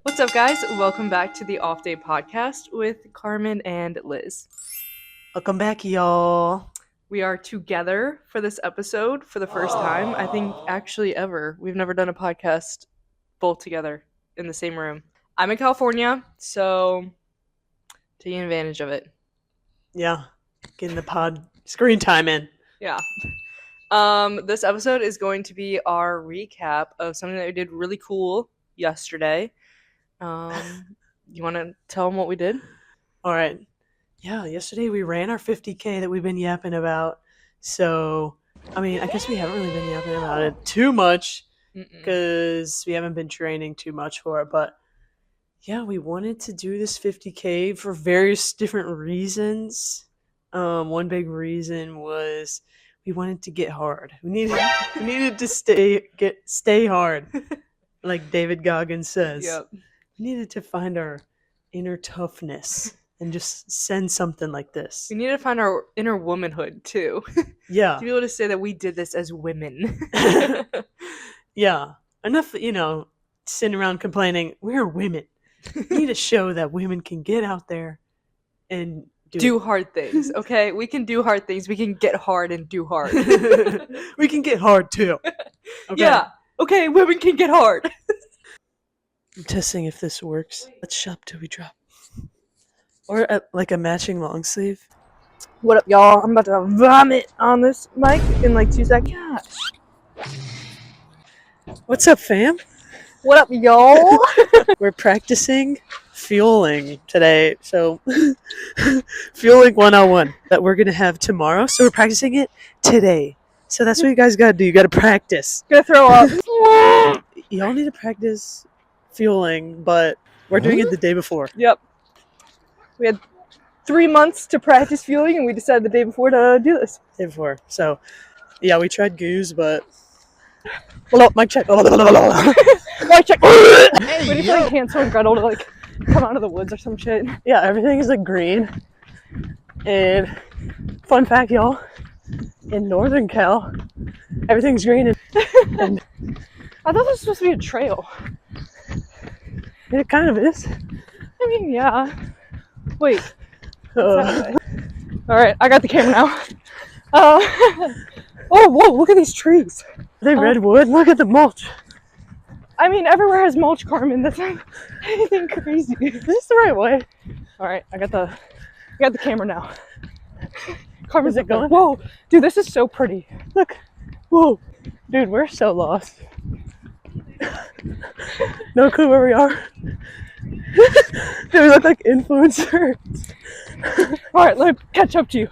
What's up, guys? Welcome back to the Off Day Podcast with Carmen and Liz. Welcome back, y'all. We are together for this episode for the first time, I think, actually ever. We've never done a podcast both together in the same room. I'm in California, so taking advantage of it. Yeah, getting the pod screen time in. Yeah. This episode is going to be our recap of something that we did really cool yesterday. You want to tell them what we did? All right. Yeah, yesterday we ran our 50K that we've been yapping about. So, I mean, I guess we haven't really been yapping about it too much because we haven't been training too much for it. But yeah, we wanted to do this 50K for various different reasons. One big reason was we wanted to get hard. We needed to stay hard, like David Goggins says. Yep. We needed to find our inner toughness and just send something like this. We need to find our inner womanhood, too. Yeah. To be able to say that we did this as women. Yeah. Enough, sitting around complaining. We're women. We need to show that women can get out there and do hard things, okay? We can do hard things. We can get hard and do hard. We can get hard, too. Okay? Yeah. Okay, women can get hard. I'm testing if this works. Let's shop till we drop. Or like a matching long sleeve. What up, y'all? I'm about to vomit on this mic in like 2 seconds. What's up, fam? What up, y'all? We're practicing fueling today. So, fueling 101 that we're going to have tomorrow. So, we're practicing it today. So, that's what you guys got to do. You got to practice. Gonna throw up. Y'all need to practice fueling, but we're doing it the day before. Yep. We had 3 months to practice fueling, and we decided the day before to do this. Day before. So, yeah, we tried goose, but... Hello, mic check. Mic check. Waiting for like Hansel and Gretel to like come out of the woods or some shit. Yeah, everything is like green. And fun fact, y'all, in Northern Cal, everything's green. And I thought this was supposed to be a trail. it kind of is. I mean, yeah. Wait. Alright, I got the camera now. Oh, whoa, look at these trees. They redwood. Look at the mulch. I mean, everywhere has mulch, Carmen. That's not anything crazy. This is the right way. Alright, I got the camera now. Carmen's Is it going? Whoa, dude, this is so pretty. Look. Whoa. Dude, we're so lost. No clue where we are. Dude, we look like influencers. Alright, let me catch up to you.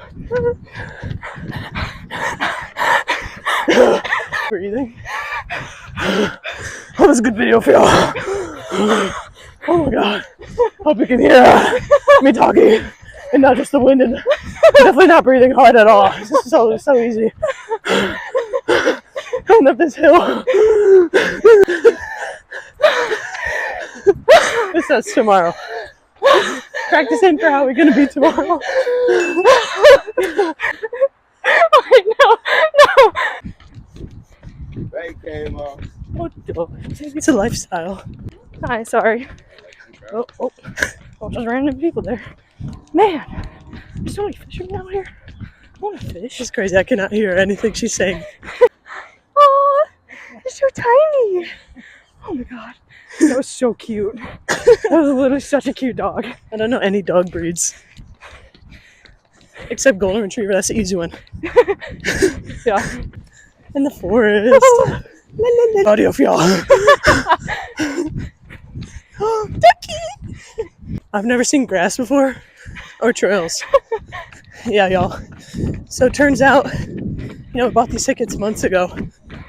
Breathing. That was a good video for y'all. Oh my god. Hope you can hear me talking and not just the wind, and definitely not breathing hard at all. This is so easy. Going up this hill. This says tomorrow. Practicing for how we're gonna be tomorrow. Alright, no. Fake came off. It's a lifestyle. Hi, sorry. Oh, just random people there. Man, there's so many fishermen out here. I want to fish. She's crazy. I cannot hear anything she's saying. Oh, they're so tiny. Oh my god. That was so cute. That was literally such a cute dog. I don't know any dog breeds. Except golden retriever. That's the easy one. Yeah. In the forest. Audio for y'all. Ducky! I've never seen grass before. Or trails. Yeah, y'all. So it turns out, we bought these tickets months ago.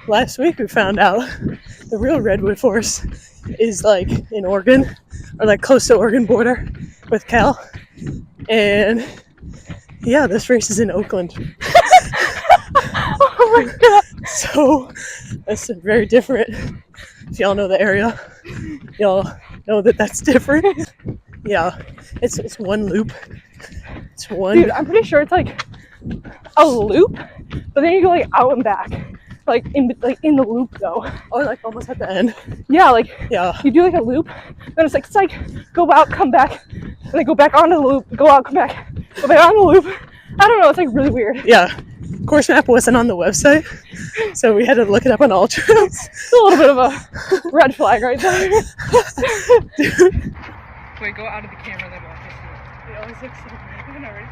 Last week we found out the real redwood forest is like in Oregon, or like close to Oregon border with Cal. And yeah, this race is in Oakland. Oh my god. So that's very different. If y'all know the area, y'all know that that's different. Yeah, it's one loop. It's one. Dude, I'm pretty sure it's like a loop, but then you go like out and back, like in the loop though. Oh, like almost at the end. Yeah, like Yeah. you do like a loop, then it's like go out, come back, and then go back onto the loop, go out, come back, go back on the loop. I don't know, it's like really weird. Yeah. Course map wasn't on the website, so we had to look it up on Ultra. It's a little bit of a red flag right there. Wait, go out of the camera, then walk us through it. It always looks so good. Isn't that right?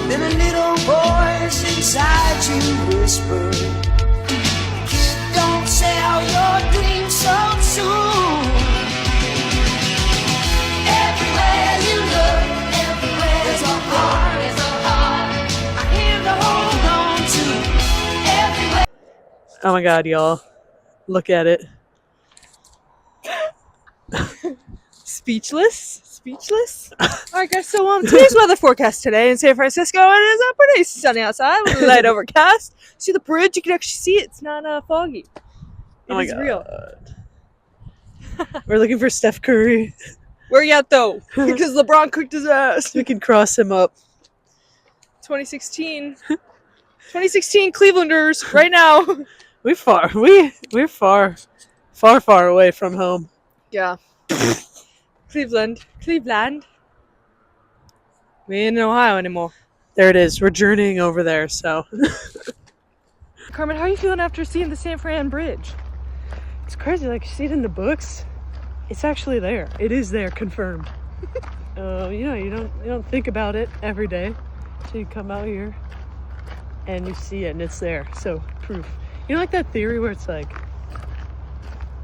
Then a little voice inside you whispered, "Kid, don't sell your dreams so soon." Everywhere you look, everywhere there's a heart, I hear to hold on to. Everywhere. Oh my god, y'all. Look at it. Speechless. Alright guys, so today's weather forecast today in San Francisco, it is pretty sunny outside with a light overcast. See the bridge, you can actually see it. It's not foggy. It is real. We're looking for Steph Curry. Where you at though? Because LeBron cooked his ass. We can cross him up. 2016 Clevelanders right now. We're far away from home. Yeah. Cleveland. We ain't in Ohio anymore. There it is. We're journeying over there, so. Carmen, how are you feeling after seeing the San Fran Bridge? It's crazy, like you see it in the books. It's actually there. It is there, confirmed. You don't think about it every day until you come out here and you see it and it's there. So proof. You know, like that theory where it's like,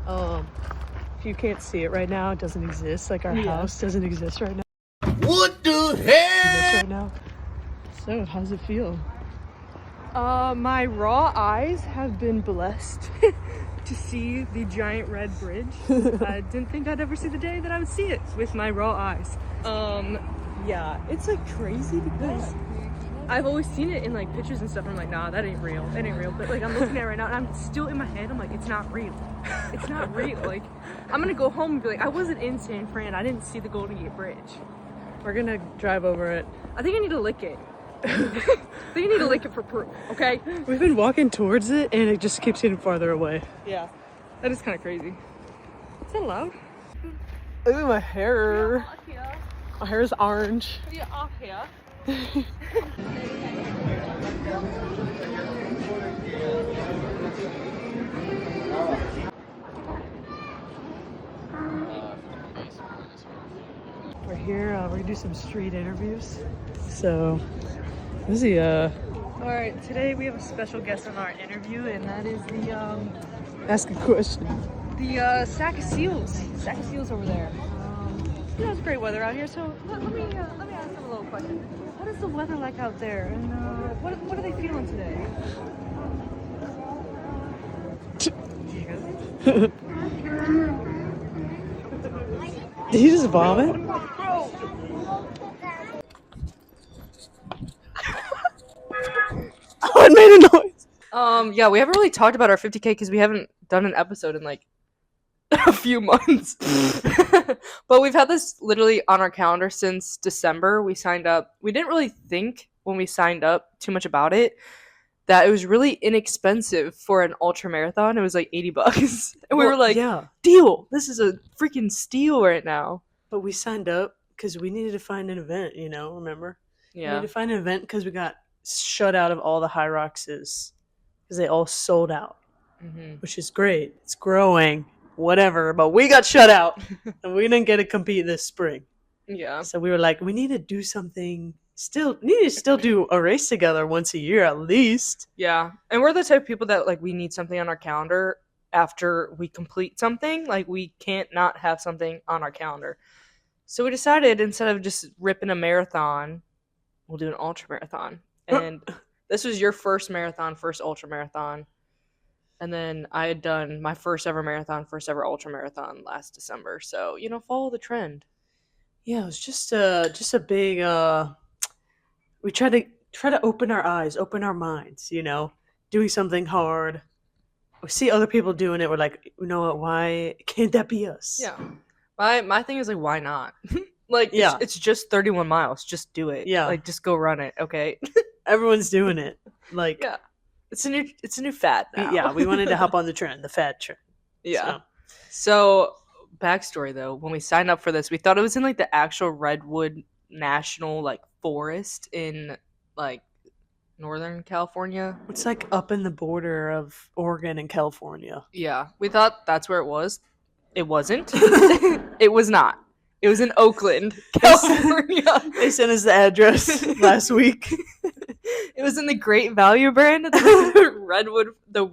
if you can't see it right now, it doesn't exist. Like our house doesn't exist right now. What the hell? Right now. So, how's it feel? My raw eyes have been blessed to see the giant red bridge. I didn't think I'd ever see the day that I would see it with my raw eyes. Yeah, it's like crazy because I've always seen it in like pictures and stuff. And I'm like, nah, that ain't real. But like I'm looking at it right now and I'm still in my head. I'm like, it's not real. It's not real. Like I'm gonna go home and be like, I wasn't in San Fran. I didn't see the Golden Gate Bridge. We're gonna drive over it. I think I need to lick it. I think I need to lick it for proof, okay? We've been walking towards it and it just keeps getting farther away. Yeah, that is kind of crazy. Is that loud? Ooh, my hair. My hair is orange. Yeah, off here. We're here, we're gonna do some street interviews. So, Lizzie, Alright, today we have a special guest on our interview, and that is the, ask a question. sack of seals. Sack of seals over there. It's great weather out here, so let me ask them a little question. What is the weather like out there, and what are they feeling today? Did he just vomit? Oh, it made a noise. Yeah, we haven't really talked about our 50K because we haven't done an episode in like a few months. But we've had this literally on our calendar since December. We signed up. We didn't really think when we signed up too much about it that it was really inexpensive for an ultra marathon. It was like $80. And we were like, yeah, deal. This is a freaking steal right now. but we signed up because we needed to find an event, remember? We Yeah. needed to find an event because we got shut out of all the High Roxes because they all sold out, which is great. It's growing, whatever, but we got shut out and we didn't get to compete this spring. Yeah. So we were like, we need to do something. Need to still do a race together once a year at least. Yeah. And we're the type of people that like we need something on our calendar after we complete something. Like we can't not have something on our calendar. So we decided instead of just ripping a marathon, we'll do an ultra marathon. And this was your first ultra marathon. And then I had done my first ever marathon, first ever ultra marathon last December. So, follow the trend. Yeah, it was just a big we try to open our eyes, open our minds, doing something hard, we see other people doing it, we're like, you know what, why can't that be us? Yeah. My thing is like, why not? Like, Yeah. it's just 31 miles. Just do it. Yeah. Like, just go run it. Okay. Everyone's doing it. Like, Yeah. It's a new fad now. yeah, we wanted to hop on the trend, the fad trend. Yeah. So, backstory though, when we signed up for this, we thought it was in like the actual Redwood National like forest in like Northern California. It's like up in the border of Oregon and California. Yeah, we thought that's where it was. It wasn't. It was not. It was in Oakland, California. They sent us the address last week. It was in the Great Value brand, the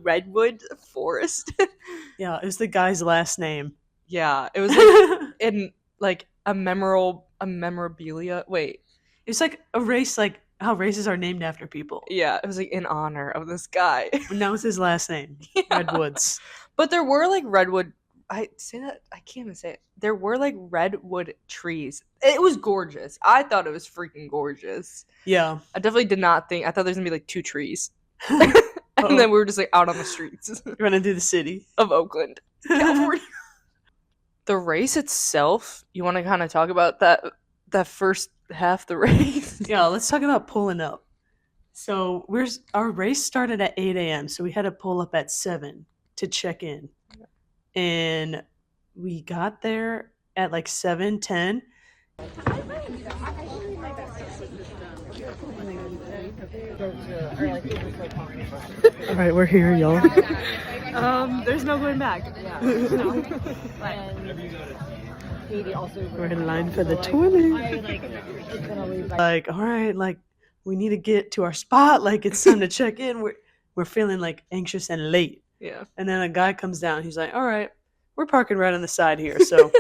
Redwood Forest. Yeah, it was the guy's last name. Yeah, it was like in like a memorabilia. Wait, It's like a race, like how races are named after people. yeah, it was like in honor of this guy. And that was his last name, Yeah. Redwoods. But there were like redwood. I say that I can't even say it. There were like redwood trees. It was gorgeous. I thought it was freaking gorgeous. Yeah. I definitely did not think. I thought there was gonna be like 2 trees, and Uh-oh. then we were just like out on the streets Running through the city. of Oakland, California. The race itself. You want to kind of talk about that first half the race? Yeah, let's talk about pulling up. So our race started at 8 a.m. So we had to pull up at 7 to check in. And we got there at like 7:10. All right, we're here, y'all. There's no going back. We're in line for the toilet. Like, all right, like we need to get to our spot. Like it's time to check in. We're feeling like anxious and late. Yeah. And then a guy comes down. He's like, all right, we're parking right on the side here. So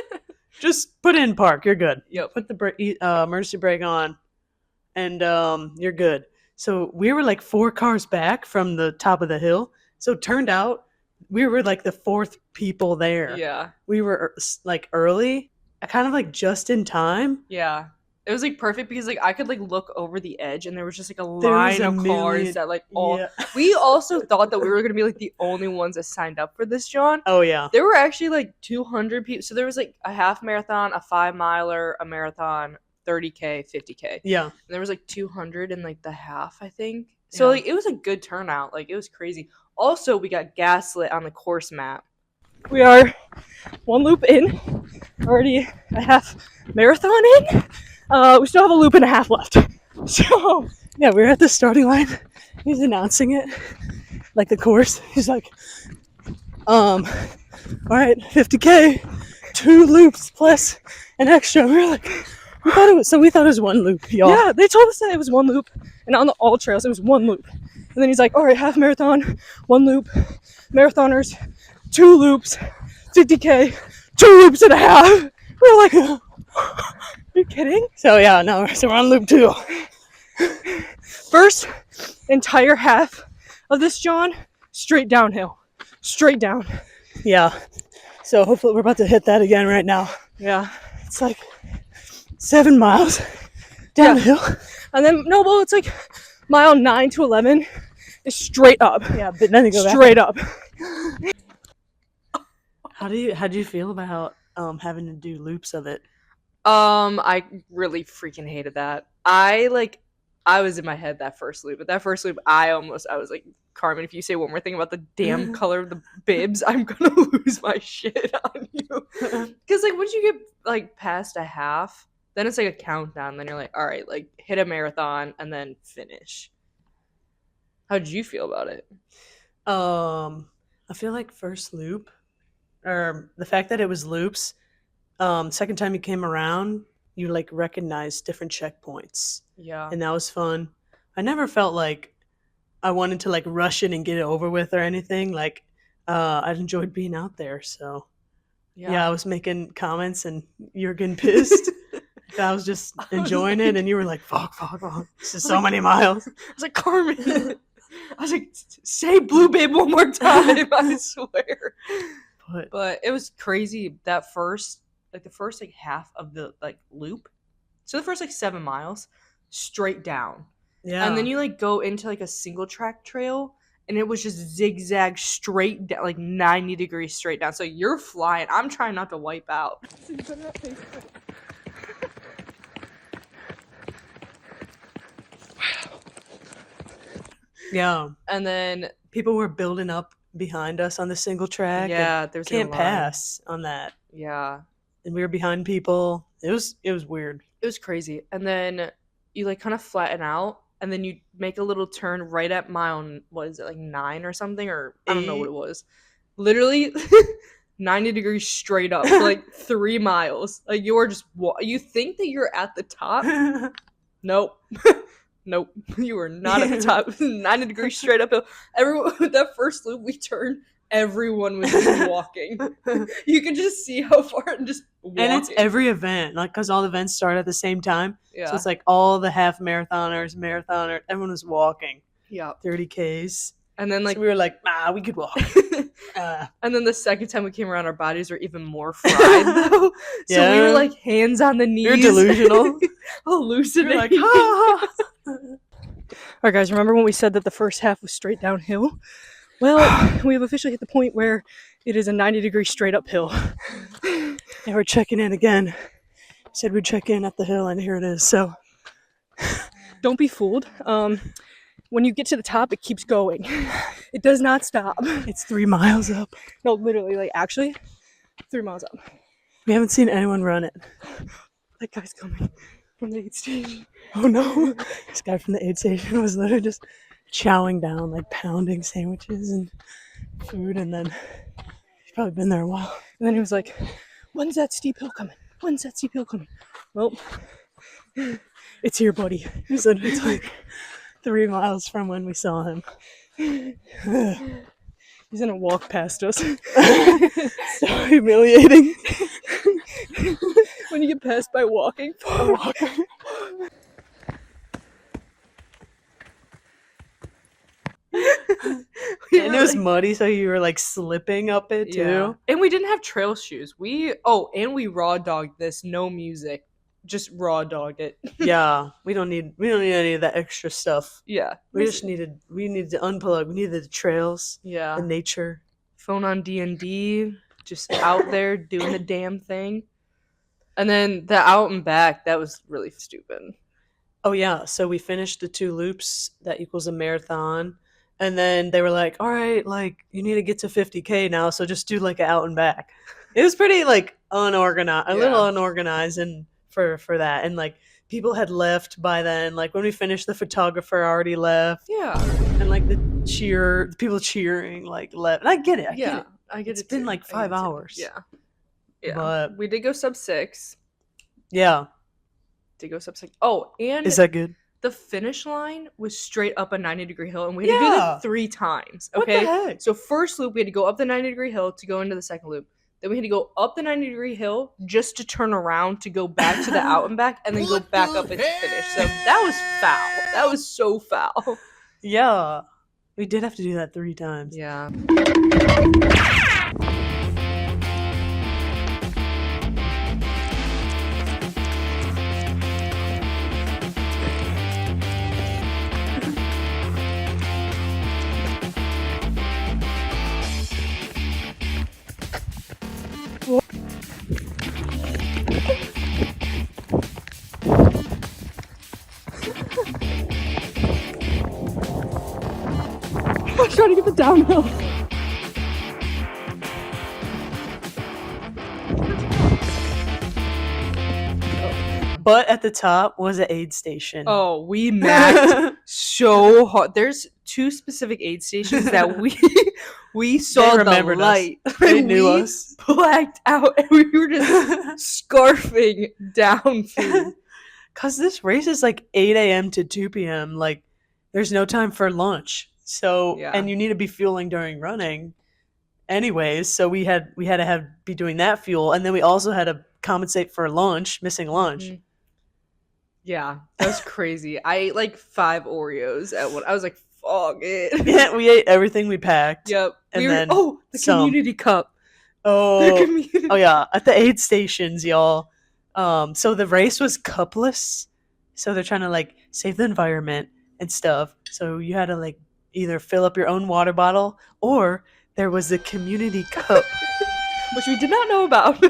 just put in park. You're good. Yep. Put the emergency brake on and you're good. So we were like 4 cars back from the top of the hill. So it turned out we were like the 4th people there. Yeah. We were like early, kind of like just in time. Yeah. It was like perfect because like I could like look over the edge and there was just like a There was line a of cars million- that like all. Yeah. We also thought that we were gonna be like the only ones that signed up for this, John. Oh yeah. There were actually like 200 people. So there was like a half marathon, a 5 miler, a marathon, 30K, 50K. Yeah. And there was like 200 in like the half, I think. So Yeah. like it was a good turnout. Like it was crazy. Also, we got gaslit on the course map. We are 1 loop in, already a half marathon in. We still have a loop and a half left. So Yeah, we're at the starting line. He's announcing it. Like the course. He's like, all right, 50K, 2 loops plus an extra. We were like, we thought it was 1 loop, y'all. yeah, they told us that it was 1 loop, and on the all trails it was 1 loop. And then he's like, all right, half marathon, 1 loop, marathoners, 2 loops, 50K, 2 loops and a half. We were like, are you kidding? So yeah, no, so we're on loop 2. First entire half of this, John, straight downhill. Straight down. Yeah. So hopefully we're about to hit that again right now. Yeah. It's like 7 miles downhill. And then, no, well, it's like mile 9 to 11 is straight up. Yeah, but then they go back. Straight up. How do you feel about having to do loops of it? I really freaking hated that. I was in my head that first loop, but that first loop, I was like, Carmen, if you say one more thing about the damn color of the bibs, I'm gonna lose my shit on you. Because like once you get like past a half, then it's like a countdown. Then you're like, all right, like hit a marathon and then finish. How did you feel about it? I feel like first loop, or the fact that it was loops, second time you came around, you like recognized different checkpoints. Yeah. And that was fun. I never felt like I wanted to like rush in and get it over with or anything. Like I enjoyed being out there. So yeah, I was making comments and you were getting pissed. I was just enjoying it, and you were like, fuck. This is so many miles. I was like, Carmen. I was like, say blue bib one more time, I swear. But it was crazy that first like half of the like loop. So the first like 7 miles straight down. Yeah. And then you like go into like a single track trail and it was just zigzag straight down, like 90 degrees straight down. So you're flying. I'm trying not to wipe out. Yeah. And then People were building up behind us on the single track. yeah, there's Can't pass on that. Yeah. And we were behind people. It was weird. It was crazy. And then you like kind of flatten out, and then you make a little turn right at mile, what is it, like 9 or something, or I don't know what it was. Literally 90 degrees straight up for like 3 miles. Like you are just you think that you're at the top. Nope. Nope. You were not at the top. 90 degrees straight uphill. Everyone, that first loop we turned, everyone was just walking. You could just see how far and just walking. And it's every event, like because all the events start at the same time. Yeah. So it's like all the half marathoners, everyone was walking. Yeah. 30Ks. And then like so we were like, we could walk. And then the second time we came around, our bodies were even more fried though. So we were like hands on the knees. You're delusional. Hallucinating. You're like, Alright guys, remember when we said that the first half was straight downhill? Well, we have officially hit the point where it is a 90 degree straight uphill. And we're checking in again. Said we'd check in at the hill, and here it is. So don't be fooled. When you get to the top, it keeps going. It does not stop. It's 3 miles up. No, literally, like actually 3 miles up. We haven't seen anyone run it. That guy's coming from the aid station. Oh no. This guy from the aid station was literally just chowing down, like pounding sandwiches and food, and then he's probably been there a while. And then he was like, when's that steep hill coming? When's that steep hill coming? Well, it's here, buddy. He said it's like 3 miles from when we saw him. He's gonna walk past us. So humiliating. When you get passed by walking. And it was muddy, so you were like slipping up it too. Yeah. And we didn't have trail shoes. We raw dogged this, no music. Just raw dogged it. Yeah. We don't need any of that extra stuff. Yeah. We needed to unplug. We needed the trails. Yeah. The nature. Phone on D&D, just out there doing the damn thing. And then the out and back, that was really stupid. Oh yeah, so we finished the 2 loops, that equals a marathon. And then they were like, all right, like, you need to get to 50K now, so just do, like, an out and back. It was pretty, like, unorganized, a little unorganized and for that. And, like, people had left by then. Like, when we finished, the photographer already left. Yeah. And, like, the people cheering, like, left. And I get it. I get it. It's been, like, 5 hours. Yeah. Yeah. But we did go sub 6. yeah. Did go sub 6. Oh, and Is that good? the finish line was straight up a 90-degree hill, and we had to do that 3 times. Okay. What the heck? So first loop, we had to go up the 90-degree hill to go into the second loop. Then we had to go up the 90-degree hill just to turn around to go back to the out and back, and then go back up and finish. So that was foul. That was so foul. Yeah. We did have to do that 3 times. Yeah. I'm trying to get the downhill. But at the top was an aid station. Oh, we maxed so hard. There's 2 specific aid stations that we saw the light. They knew us. Blacked out, and we were just scarfing down food. Because this race is like 8 a.m. to 2 p.m. Like, there's no time for lunch. So, and you need to be fueling during running anyways. So we had to be doing that fuel. And then we also had to compensate for lunch, missing lunch. Mm-hmm. Yeah, that was crazy. I ate like 5 Oreos at one. I was like, fuck it. Yeah, we ate everything we packed. Yep. And then the community cup. Oh, oh yeah, at the aid stations, y'all. So the race was cupless. So they're trying to like save the environment and stuff. So you had to like either fill up your own water bottle, or there was the community cup. Which we did not know about.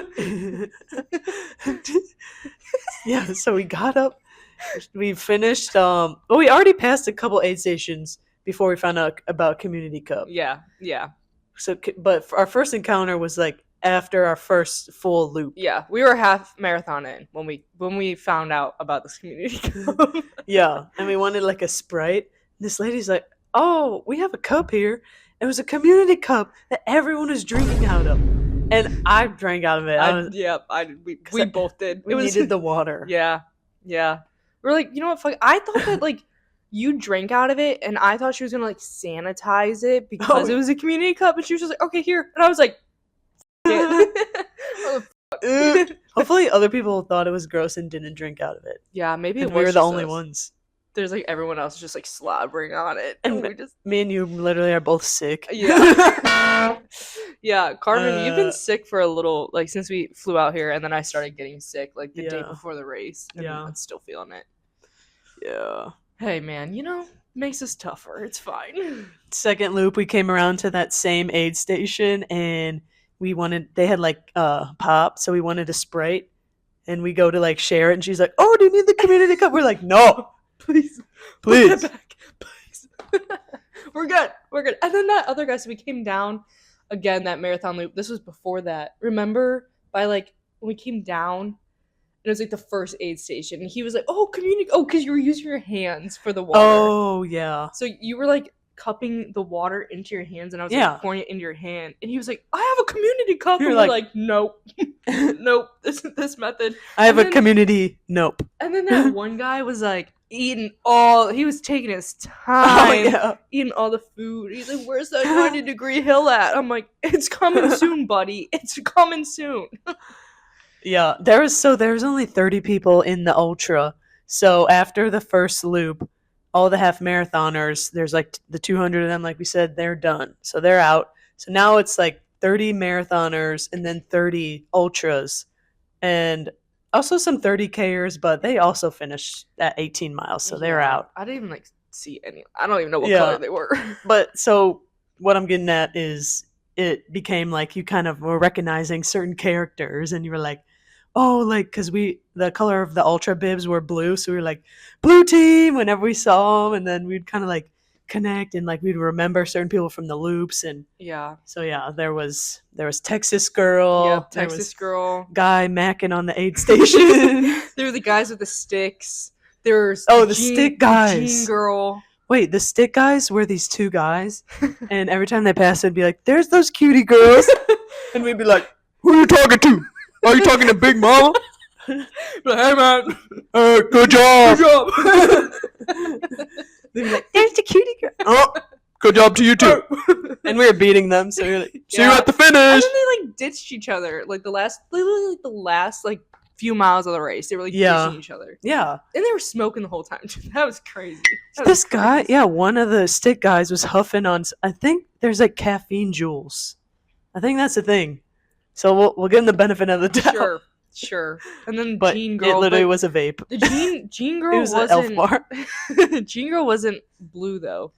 Yeah, so we got up, we finished. Well, we already passed a couple aid stations before we found out about community cup. Yeah. So, but our first encounter was like after our first full loop. Yeah, we were half marathon in when we found out about this community cup. Yeah, and we wanted like a Sprite. This lady's like, "Oh, we have a cup here. It was a community cup that everyone was drinking out of," and I drank out of it. We both did. We needed the water. Yeah. We're like, you know what? Fuck. I thought that like you drank out of it, and I thought she was gonna like sanitize it because it was a community cup, and she was just like, okay, here, and I was like, hopefully other people thought it was gross and didn't drink out of it. Yeah, maybe we were the only ones. There's like everyone else just like slobbering on it, and me and you literally are both sick. Yeah. Yeah, Carmen, you've been sick for a little, like since we flew out here, and then I started getting sick like the day before the race, and I'm still feeling it. Yeah. Hey man, makes us tougher. It's fine. Second loop, we came around to that same aid station, and they had like pop, so we wanted a Sprite, and we go to like share it, and she's like, "Oh, do you need the community cup?" We're like, "No, please. Put it back, please." We're good. And then that other guy, so we came down again that marathon loop. This was before that. Remember, by like when we came down, it was like the first aid station, and he was like, "Oh, community, because you were using your hands for the water." Oh yeah. So you were like cupping the water into your hands, and I was like pouring it into your hand, and he was like, "I have a community cup." And we're like, "Nope, nope. This method." I have a community. Nope. And then that one guy was like he was taking his time, eating all the food. He's like, "Where's that 90-degree hill at?" I'm like, "It's coming soon, buddy. It's coming soon." Yeah, there was only 30 people in the ultra. So after the first loop, all the half marathoners, there's like the 200 of them, like we said, they're done. So they're out. So now it's like 30 marathoners and then 30 ultras. And also some 30Kers, but they also finished at 18 miles, so they're out. I didn't even like see any. I don't even know what color they were. But so what I'm getting at is it became like you kind of were recognizing certain characters, and you were like, oh, like, because the color of the ultra bibs were blue, so we were like, blue team whenever we saw them, and then we'd kind of like connect, and like we'd remember certain people from the loops. And so there was Texas girl, Texas girl, guy macking on the aid station. There were the guys with the sticks. There's the stick guys. Jean girl. Wait, the stick guys were these two guys, and every time they passed, they'd be like, "There's those cutie girls," and we'd be like, "Who are you talking to? Are you talking to Big Mama?" But hey, man, good job. They'd be like, "There's the cutie girl." Oh, good job to you too. And we were beating them, so we were like, "See you at the finish." And then they like ditched each other, like the last like few miles of the race. They were like ditching each other. Yeah, and they were smoking the whole time. That was crazy. Guy, one of the stick guys was huffing on. I think there's like caffeine jewels. I think that's the thing. So we'll give him the benefit of the doubt. Sure. And then but Jean girl, it literally was a vape. The Jean girl wasn't. Elf bar. Jean girl wasn't blue though.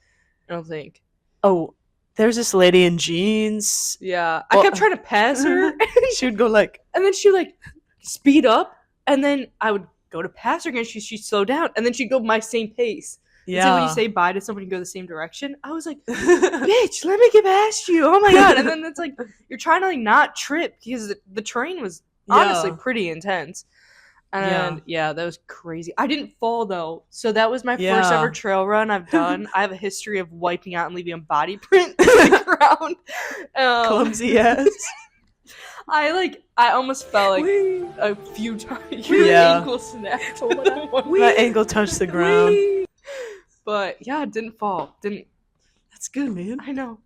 I don't think. Oh, there's this lady in jeans. Yeah, I kept trying to pass her. She would go like, and then she like speed up, and then I would go to pass her again. She'd slow down, and then she'd go my same pace. Yeah. So when you say bye to somebody, you go the same direction. I was like, bitch, let me get past you. Oh my god! And then it's like you're trying to like not trip because the train was honestly pretty intense. And that was crazy. I didn't fall though, so that was my first ever trail run I've done. I have a history of wiping out and leaving a body print on the ground. Clumsy ass. I almost fell like a few times. Your ankle snapped. My ankle touched the ground. But yeah, didn't fall. That's good, man. I know.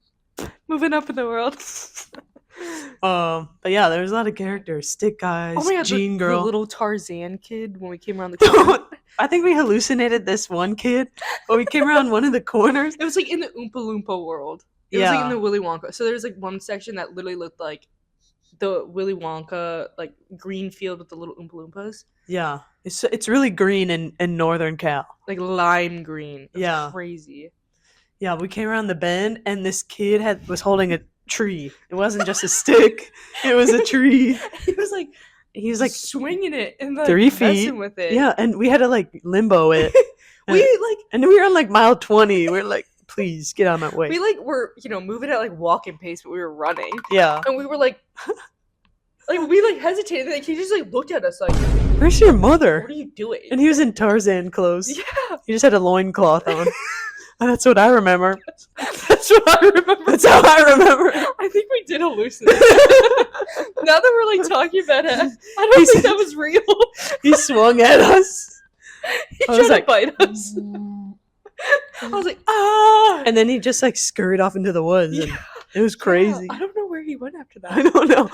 Moving up in the world. But yeah, there was a lot of characters. Stick guys, oh my god, Jean girl, the little Tarzan kid when we came around the corner. I think we hallucinated this one kid when we came around one of the corners. It was like in the Oompa Loompa world. It was like in the Willy Wonka. So there's like one section that literally looked like the Willy Wonka like green field with the little Oompa Loompas. Yeah, it's really green in Northern Cal, like lime green. Yeah, crazy. Yeah, we came around the bend, and this kid was holding a tree. It wasn't just a stick; it was a tree. He was like swinging it and like 3 feet messing with it. Yeah, and we had to like limbo it. and we were on like mile 20. We are like, please get out of my way. We like were moving at like walking pace, but we were running. Yeah, And we were like we like hesitated. And, like he just like looked at us like, where's your mother? "What are you doing?" And he was in Tarzan clothes. Yeah, He just had a loincloth on. And that's what I remember. that's what I remember. That's how I remember. I think we did hallucinate. Now that we're like talking about it, I don't think that was real. He swung at us. He I was tried to like, bite us. I was like, ah! And then he just like scurried off into the woods. And it was crazy. Yeah, I don't know where he went after that. I don't know.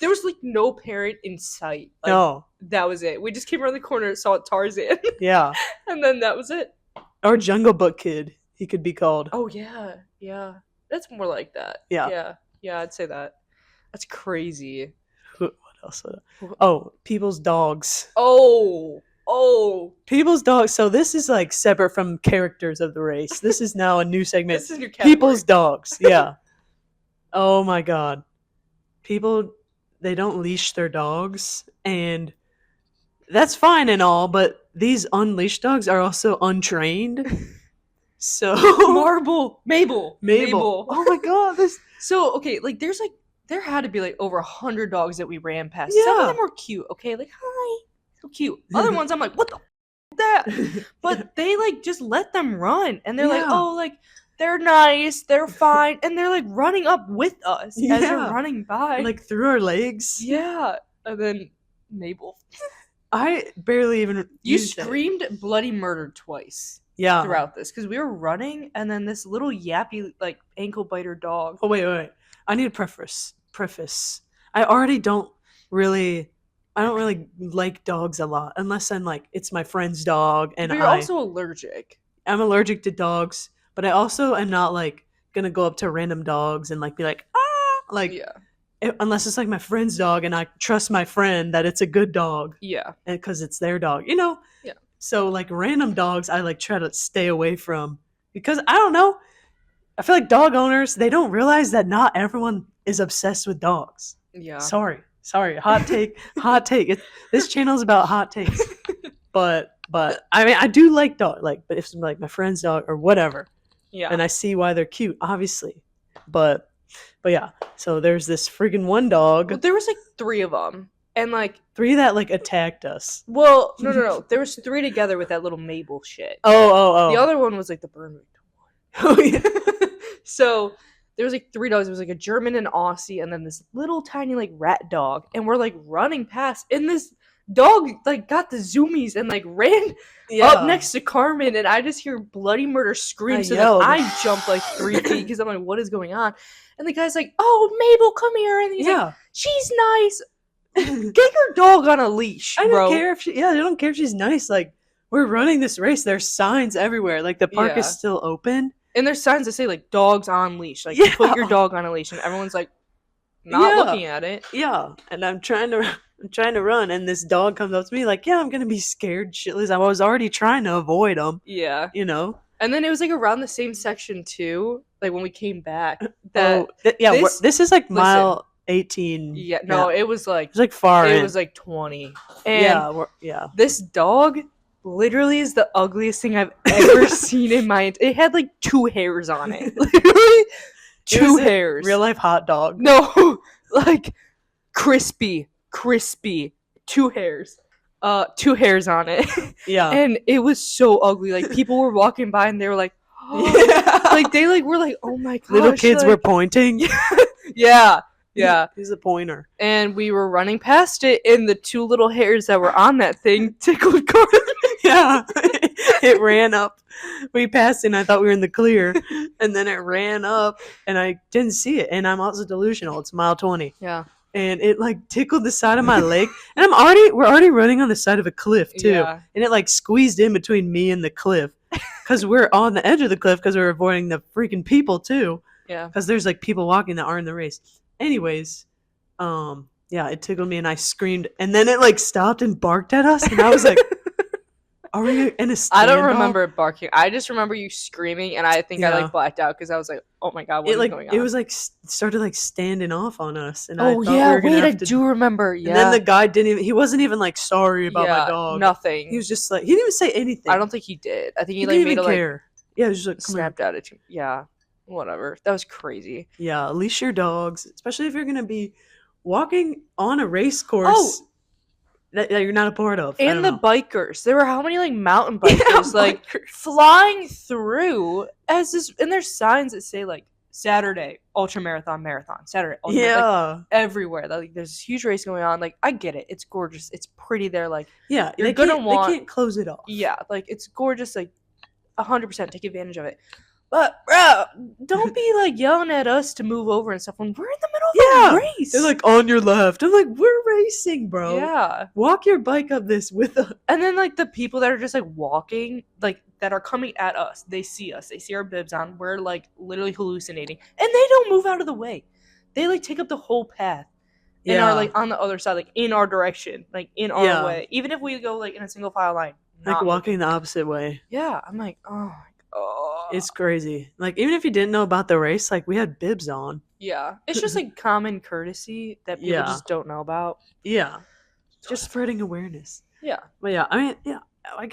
There was like no parent in sight. Like, No. that was it. We just came around the corner, saw Tarzan, Yeah. and then that was it. Or Jungle Book Kid, he could be called. Oh yeah, yeah. That's more like that. Yeah. Yeah. I'd say that. That's crazy. What else? Oh, people's dogs. Oh. People's dogs. So this is like separate from characters of the race. This is now a new segment. This is your category. People's dogs. Yeah. Oh my God. People, they don't leash their dogs, and that's fine and all, but these unleashed dogs are also untrained. So Mabel. Oh my God. So okay, like there had to be like over 100 dogs that we ran past. Some of Yeah. them were cute. Okay, like hi, so cute. Other ones, I'm like, what the is that? But they like just let them run, and they're like, Yeah. oh, like they're nice, they're fine, and they're like running up with us as Yeah. they're running by. Like through our legs. yeah, and then Mabel, I barely even you used it. screamed bloody murder twice Yeah. throughout this because we were running, and then this little yappy like ankle biter dog. Oh wait. I need a preface. I don't really like dogs a lot unless I'm like it's my friend's dog and But you're also allergic. I'm allergic to dogs, but I also am not like gonna go up to random dogs and like be like like Yeah. unless it's like my friend's dog and I trust my friend that it's a good dog Yeah. because it's their dog, you know. Yeah. So like random dogs, I like try to stay away from because I don't know. I feel like dog owners, they don't realize that not everyone is obsessed with dogs. Yeah. Sorry. Hot take. This channel is about hot takes. But I mean, I do like dog. But if it's like my friend's dog or whatever, Yeah. and I see why they're cute, obviously. But yeah. So there's this freaking one dog. But there was like 3 of them, and like 3 that like attacked us. well, no. There was 3 together with that little Mabel shit. Oh. The other one was like the burn victim Oh yeah. one. So there was like 3 dogs. There was like a German and Aussie, and then this little tiny like rat dog. And we're like running past, and this dog like got the zoomies and like ran up next to Carmen, and I just hear bloody murder scream. I So yelled. then I jumped like 3 feet because I'm like, what is going on? And the guy's like, oh, Mabel, come here. And he's like, she's nice. Get your dog on a leash, I bro. don't care if I don't care if she's nice. Like we're running this race. There's signs everywhere. Like the park is Yeah. still open. And there's signs that say like dogs on leash, like Yeah. put your dog on a leash, and everyone's like not Yeah. looking at it. Yeah, and I'm trying to run, and this dog comes up to me like, yeah, I'm gonna be scared shitless. I was already trying to avoid him, Yeah. you know. And then it was like around the same section too, like when we came back. That This is like listen. mile 18. yeah, no, it was like It's like far it in. was like 20. And yeah. this dog literally is the ugliest thing I've ever seen in my. It had like 2 hairs on it, literally It was 2 a hairs. Real life hot dog. No, like crispy, 2 hairs. 2 hairs on it. Yeah. And it was so ugly. Like people were walking by and they were like, Yeah. like they like were like, oh my gosh. Little kids like, were pointing. yeah. He's a pointer. And we were running past it, and the 2 little hairs that were on that thing tickled Carmen. Yeah. It ran up. We passed it and I thought we were in the clear. And then it ran up and I didn't see it. And I'm also delusional. It's mile 20. Yeah. And it like tickled the side of my leg. And we're already running on the side of a cliff too. Yeah. And it like squeezed in between me and the cliff. Because we're on the edge of the cliff because we're avoiding the freaking people too. Yeah. Because there's like people walking that aren't in the race. Anyways, yeah, it tickled me and I screamed. And then it like stopped and barked at us. And I was like, Are we in a standoff? I don't remember it barking. I just remember you screaming, and I think I Yeah. like blacked out because I was like, "Oh my god, what It is like going on?" it was like started like standing off on us, and I oh thought yeah, we were gonna wait, I have to. do remember. Yeah, And then the guy didn't even. He wasn't even like sorry about my yeah, dog. nothing. He was just like he didn't even say anything. I don't think he did. I think he, He like didn't made even a like care. Yeah, he was just like come here. snapped at it. Yeah, whatever. That was crazy. Yeah, leash your dogs, especially if you're gonna be walking on a race course that you're not a part of. I And don't the know. bikers. There were how many like mountain Yeah, bikers like bikers. flying through as this, and there's signs that say like Saturday ultra marathon Saturday ultra like Yeah, everywhere. Like there's this huge race going on. Like I get it. It's gorgeous. It's pretty there. Like yeah. You're They gonna can't. want- They can't close it off. yeah, like it's gorgeous. Like 100% take advantage of it. But bro, don't be like yelling at us to move over and stuff when we're in the middle of a race. They're like on your left. I'm like, we're racing, bro. yeah. Walk your bike up this with a. And then like the people that are just like walking, like that are coming at us, they see us, they see our bibs on, we're like literally hallucinating, and they don't move out of the way. They like take up the whole path and are like on the other side, like in our direction, like in our Yeah. way. Even if we go like in a single file line, like not walking the opposite way. yeah, I'm like, oh my god. It's crazy. Like even if you didn't know about the race, like we had bibs on. Yeah. It's just like common courtesy that people Yeah. just don't know about. Yeah, just spreading awareness. Yeah. But yeah, I mean, yeah, I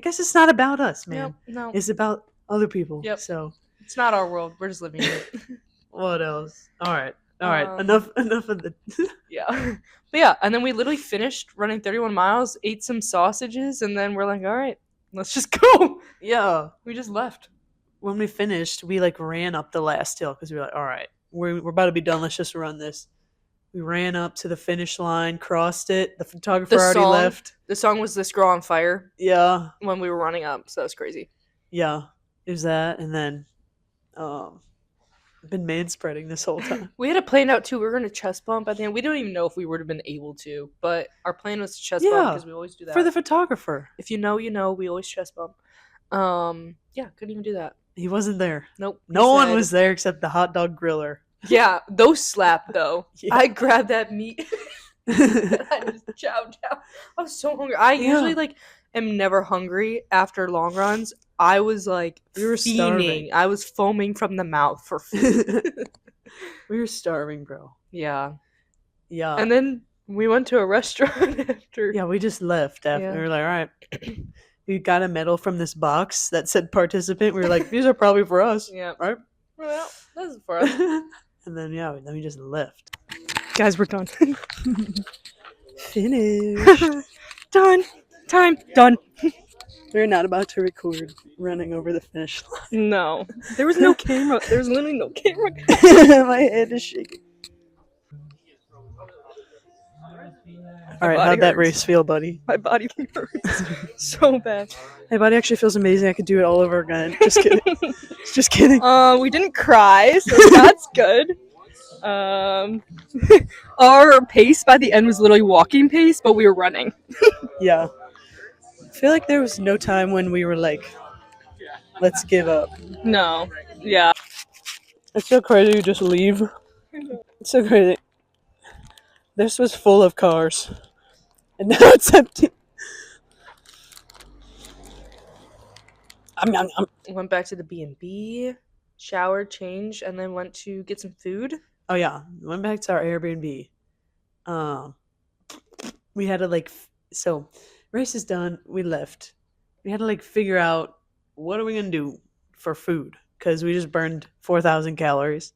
guess it's not about us, man. No. It's about other people. Yep. So It's not our world. We're just living in it. what else? All right. Um, Enough of the. Yeah. But yeah, and then we literally finished running 31 miles, ate some sausages, and then we're like, all right, let's just go. Yeah. We just left. When we finished, we like ran up the last hill because we were like, all right, we're about to be done. Let's just run this. We ran up to the finish line, crossed it. The photographer already left. The song was This Girl on Fire Yeah. when we were running up, so that was crazy. Yeah. It was that. And then I've been manspreading this whole time. We had a plan out too. We were going to chest bump at the end. We don't even know if we would have been able to, but our plan was to chest bump Yeah, because we always do that. For the photographer. If you know, you know. We always chest bump. Yeah, couldn't even do that. He wasn't there. Nope. he No one said- was there except the hot dog griller. Yeah, those slap though. Yeah. I grabbed that meat. I just chowed down. I was so hungry. I usually like am never hungry after long runs. I was like We were starving. I was foaming from the mouth for food. We were starving, bro. Yeah. Yeah. And then we went to a restaurant after. Yeah, we just left after. Yeah. We were like, all right. We got a medal from this box that said participant. We were like, these are probably for us. Yeah. Right? Well, this is for us. And then, yeah, then we just left. Guys, we're done. Finished. Done. Time. Done. We're not about to record running over the finish No. There was no camera. There was literally no camera. line. My head is shaking. All right, body how'd that hurts. race feel, buddy? My body hurts so bad. My body actually feels amazing. I could do it all over again. Just kidding. Just kidding. We didn't cry, so that's good. Our pace by the end was literally walking pace, but we were running. Yeah. I feel like there was no time when we were like, let's give up. No. Yeah. It's so crazy you just leave. It's so crazy. This was full of cars. And now it's empty. Went back to the B&B, showered, changed, and then went to get some food. Oh yeah, went back to our Airbnb. We had to so race is done. We left. We had to figure out what are we gonna do for food because we just burned 4,000 calories,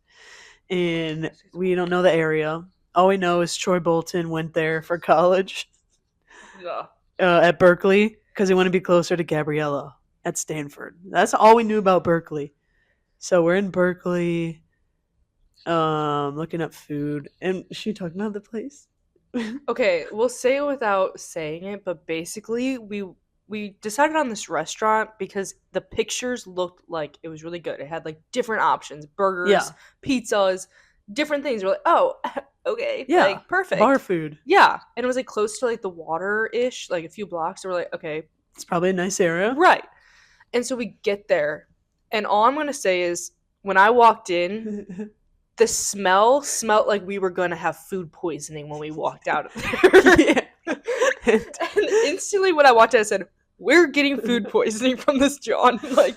and we don't know the area. All we know is Troy Bolton went there for college Yeah. at Berkeley because he wanted to be closer to Gabriella at Stanford. That's all we knew about Berkeley. So we're in Berkeley. Looking up food, and she talking about the place. Okay, we'll say it without saying it, but basically we decided on this restaurant because the pictures looked like it was really good. It had different options, burgers, Yeah. pizzas, different things. We're like, oh, okay, Yeah, perfect. Bar food. Yeah, and it was close to the water-ish, a few blocks. So we're like, okay, It's probably a nice area. right. And so we get there, and all I'm gonna say is when I walked in, the smell smelled like we were gonna have food poisoning when we walked out of there. Yeah. And instantly when I walked in, I said, we're getting food poisoning from this John. Like,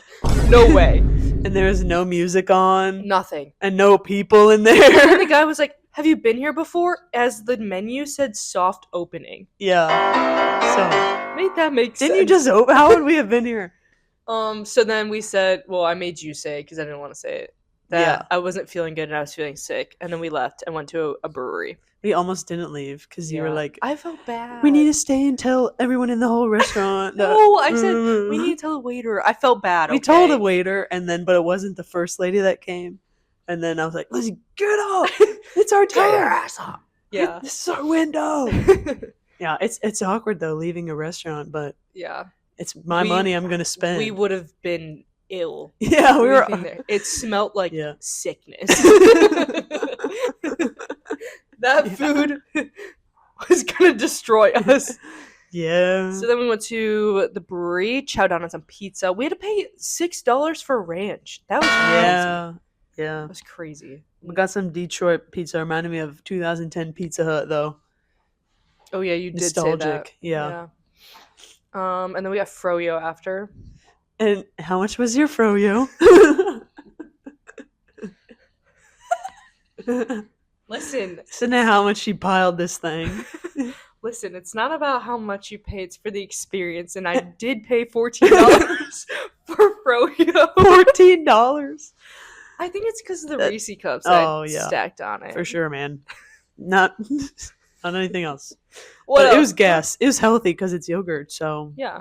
no way. And there was no music on. Nothing. And no people in And then the there. guy was like, have you been here before? As the menu said soft opening. Yeah. Made that make sense. Didn't you just open? How would we have been here? So then we said, well, I made you say it because I didn't want to say it. That I wasn't feeling good and I was feeling sick. And then we left and went to a brewery. We almost didn't leave because you were like, I felt bad. we need to stay and tell everyone in the whole restaurant. No, I said, we need to tell the waiter. I felt bad. We told the waiter, but it wasn't the first lady that came. And then I was like, Lizzie, get up. It's our Get your turn. ass up. Yeah. This is our window. Yeah, it's awkward though, leaving a restaurant, but yeah. it's my money I'm going to spend. We would have been ill. Yeah, we were. There. It smelled like sickness. That food was going to destroy us. Yeah. So then we went to the brewery, chowed down on some pizza. We had to pay $6 for ranch. That was crazy. Yeah. That was crazy. We got some Detroit pizza. Reminded me of 2010 Pizza Hut, though. Oh, yeah, you did Nostalgic. say that. Yeah. And then we got froyo after. And how much was your froyo? Listen. Listen to how much she piled this thing. Listen, it's not about how much you pay. It's for the experience. And I did pay $14 for froyo. $14? I think it's because of the Reese cups I stacked on it. For sure, man. Not anything else. What else? It was gas. It was healthy because it's yogurt, so. Yeah.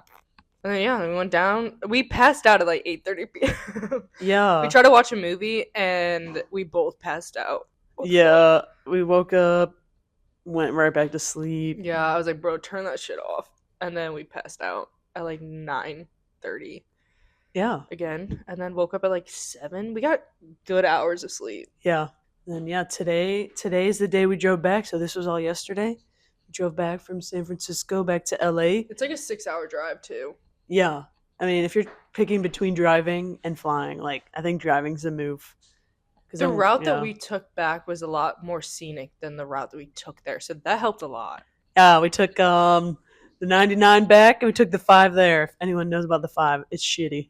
And then, we went down. We passed out at like 8:30 p.m. Yeah. We tried to watch a movie, and we both passed out. Yeah. We woke up, went right back to sleep. Yeah, I was like, bro, turn that shit off. And then we passed out at like 9:30. Yeah. Again. And then woke up at like 7. We got good hours of sleep. Yeah. And today's the day we drove back, so this was all yesterday. We drove back from San Francisco back to LA. It's like a 6-hour drive too. Yeah. I mean, if you're picking between driving and flying, like, I think driving's the move. The route that we took back was a lot more scenic than the route that we took there, so that helped a lot. Yeah, we took the 99 back, and we took the 5 there. If anyone knows about the 5, it's shitty.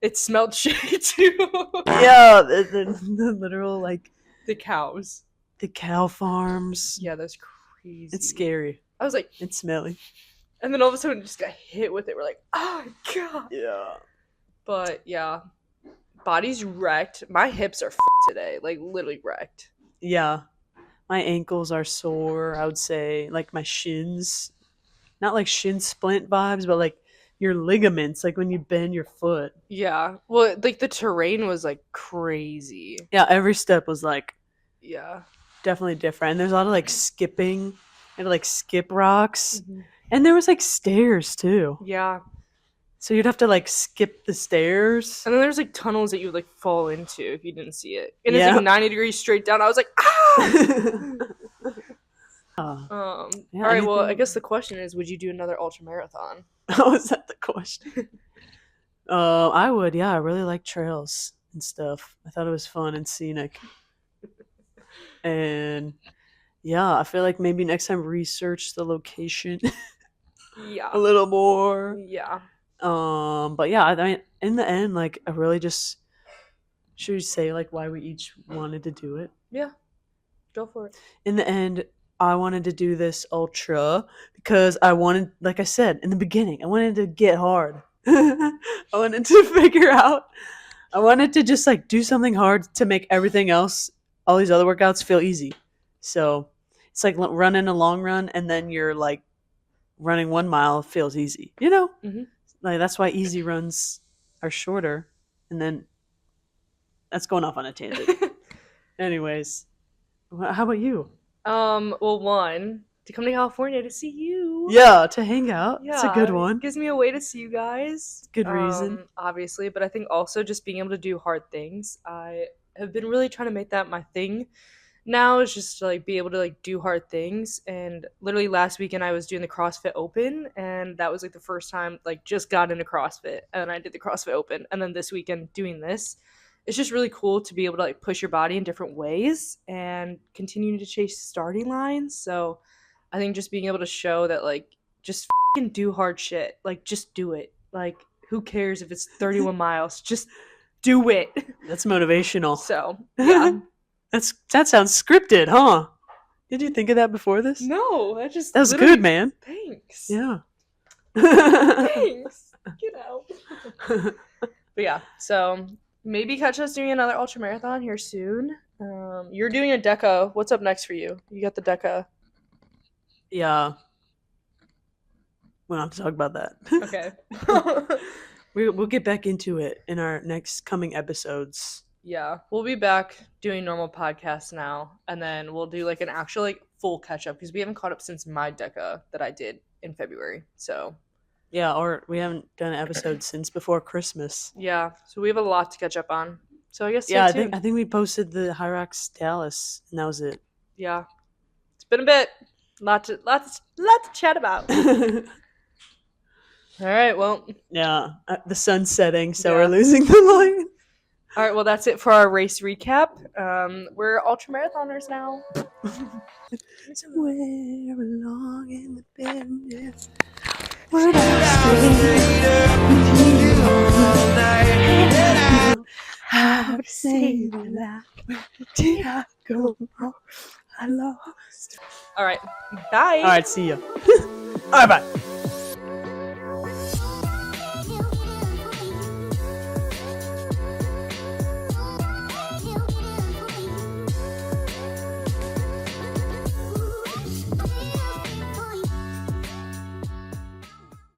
It smelled shitty too. Yeah, the literal, like... The cows. The cow farms. Yeah, that's crazy. It's scary. I was like... It's smelly. And then all of a sudden we just got hit with it. We're like, oh my god. Yeah. But, yeah. Body's wrecked. My hips are today. Like, literally wrecked. Yeah. My ankles are sore, I would say. Like, my shins. Not like shin splint vibes, but like your ligaments, like when you bend your foot. Yeah. Well, like the terrain was like crazy. Yeah, every step was like definitely different. And there's a lot of like skipping and like skip rocks. Mm-hmm. And there was like stairs too. Yeah. So you'd have to like skip the stairs. And then there's like tunnels that you would like fall into if you didn't see it. And it's like 90 degrees straight down. I was like, all right, well, I guess the question is, would you do another ultra marathon? Oh, is that the question? I would, yeah. I really like trails and stuff. I thought it was fun and scenic. And yeah, I feel like maybe next time research the location a little more. Yeah. But yeah, I mean, in the end, like, I really just should we say like why we each wanted to do it? Yeah. Go for it. In the end, I wanted to do this ultra because I wanted, like I said in the beginning, I wanted to get hard. I wanted to figure out, I wanted to just like do something hard to make everything else, all these other workouts feel easy. So it's like running a long run and then you're like running 1 mile feels easy, you know? Mm-hmm. Like that's why easy runs are shorter. And then that's going off on a tangent. Anyways, how about you? Well, one, to come to California to see you. Yeah, to hang out. Yeah, it's a good one. It gives me a way to see you guys. Good reason. Obviously, but I think also just being able to do hard things. I have been really trying to make that my thing now, is just to like be able to like do hard things. And literally last weekend I was doing the CrossFit Open, and that was like the first time like just got into CrossFit, and I did the CrossFit Open, and then this weekend doing this. It's just really cool to be able to like push your body in different ways and continue to chase starting lines. So I think just being able to show that like just fucking do hard shit. Like, just do it. Like, who cares if it's 31 miles? Just do it. That's motivational. So, yeah. That sounds scripted, huh? Did you think of that before this? No, That was good, man. Thanks. Yeah. Thanks. Get out. But yeah, so maybe catch us doing another ultra marathon here soon. You're doing a deca. What's up next for you? You got the deca. Yeah. We don't have to talk about that. Okay. We'll get back into it in our next coming episodes. Yeah, we'll be back doing normal podcasts now, and then we'll do like an actual like full catch up because we haven't caught up since my deca that I did in February. So yeah, or we haven't done an episode since before Christmas. Yeah, so we have a lot to catch up on. So I guess yeah, I think we posted the Hyrox Dallas, and that was it. Yeah, it's been a bit. Lot to chat about. All right, well. Yeah, the sun's setting, so we're losing the line. All right, well, that's it for our race recap. We're ultra marathoners now. Somewhere along in the business. How to save a life? Where did I go wrong? I lost. All right, bye. All right, see ya. All right, bye.